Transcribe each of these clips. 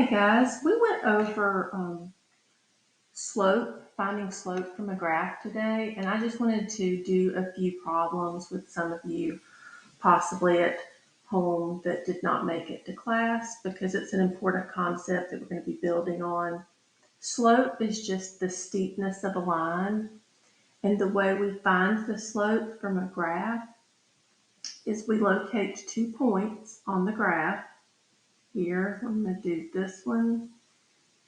Okay, guys, we went over finding slope from a graph today, and I just wanted to do a few problems with some of you possibly at home that did not make it to class because it's an important concept that we're going to be building on. Slope is just the steepness of a line, and the way we find the slope from a graph is we locate 2 points on the graph. Here, I'm going to do this one.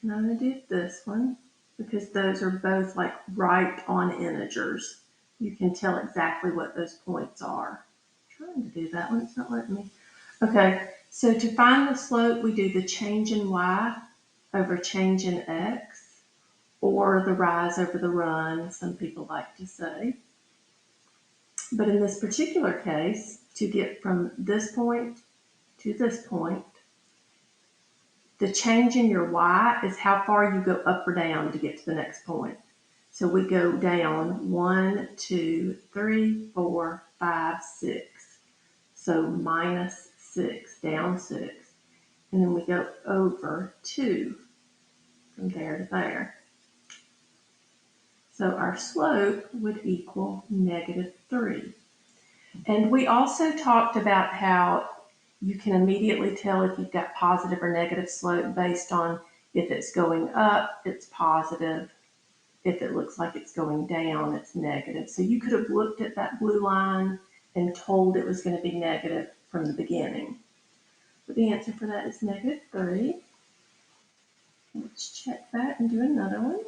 And I'm going to do this one because those are both like right on integers. You can tell exactly what those points are. I'm trying to do that one, it's not letting me. Okay, so to find the slope, we do the change in y over change in x, or the rise over the run, some people like to say. But in this particular case, to get from this point to this point, the change in your y is how far you go up or down to get to the next point. So we go down 1, 2, 3, 4, 5, 6. So minus 6, down 6. And then we go over 2 from there to there. So our slope would equal -3. And we also talked about how you can immediately tell if you've got positive or negative slope based on if it's going up, it's positive. If it looks like it's going down, it's negative. So you could have looked at that blue line and told it was going to be negative from the beginning. But the answer for that is -3. Let's check that and do another one.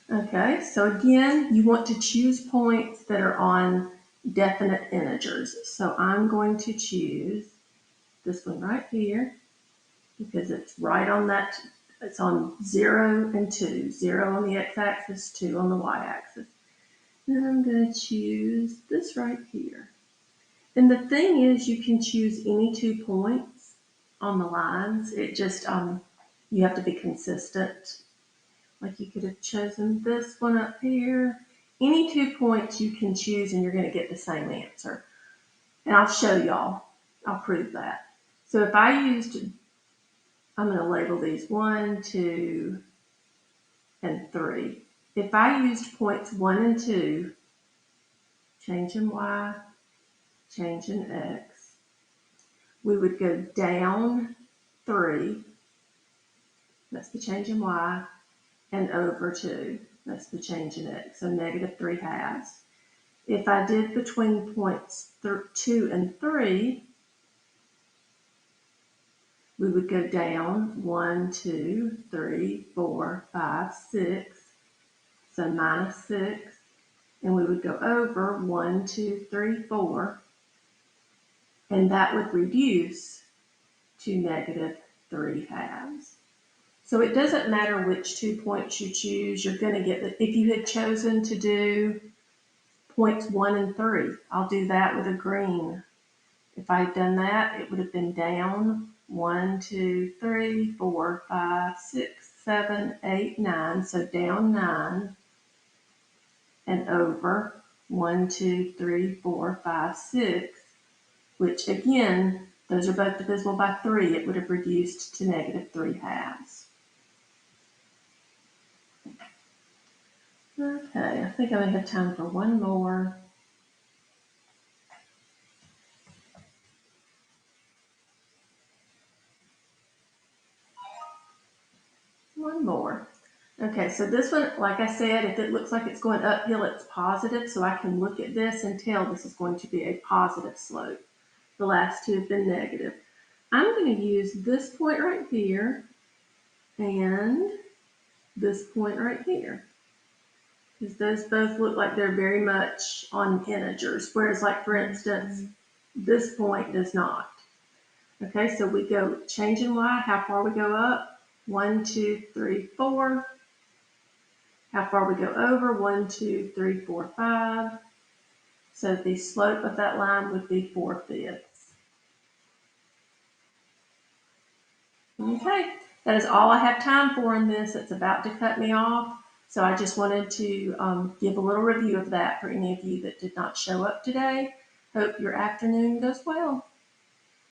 Okay, so again, you want to choose points that are on definite integers. So I'm going to choose this one right here because it's right on that, it's on 0 and 2. 0 on the x-axis, 2 on the y-axis. And I'm going to choose this right here. And the thing is, you can choose any 2 points on the lines. It just, you have to be consistent. Like you could have chosen this one up here. Any 2 points you can choose and you're going to get the same answer. And I'll show y'all. I'll prove that. So if I used, I'm going to label these 1, 2, and 3. If I used points 1 and 2, change in y, change in x, we would go down 3, that's the change in y, and over 2, that's the change in x, so -3/2. If I did between points 2 and 3, we would go down 1, 2, 3, 4, 5, 6, so -6, and we would go over 1, 2, 3, 4, and that would reduce to -3/2. So it doesn't matter which 2 points you choose, you're going to get, if you had chosen to do points 1 and 3, I'll do that with a green. If I had done that, it would have been down 1, 2, 3, 4, 5, 6, 7, 8, 9. So down 9 and over 1, 2, 3, 4, 5, 6, which again, those are both divisible by 3. It would have reduced to -3/2. Okay, I think I may have time for one more. One more. Okay, so this one, like I said, if it looks like it's going uphill, it's positive. So I can look at this and tell this is going to be a positive slope. The last 2 have been negative. I'm going to use this point right here and this point right here, because those both look like they're very much on integers, whereas like for instance, this point does not. Okay, so we go change in y, how far we go up, 1, 2, 3, 4. How far we go over, 1, 2, 3, 4, 5. So the slope of that line would be 4/5. Okay, that is all I have time for in this. It's about to cut me off. So I just wanted to give a little review of that for any of you that did not show up today. Hope your afternoon goes well.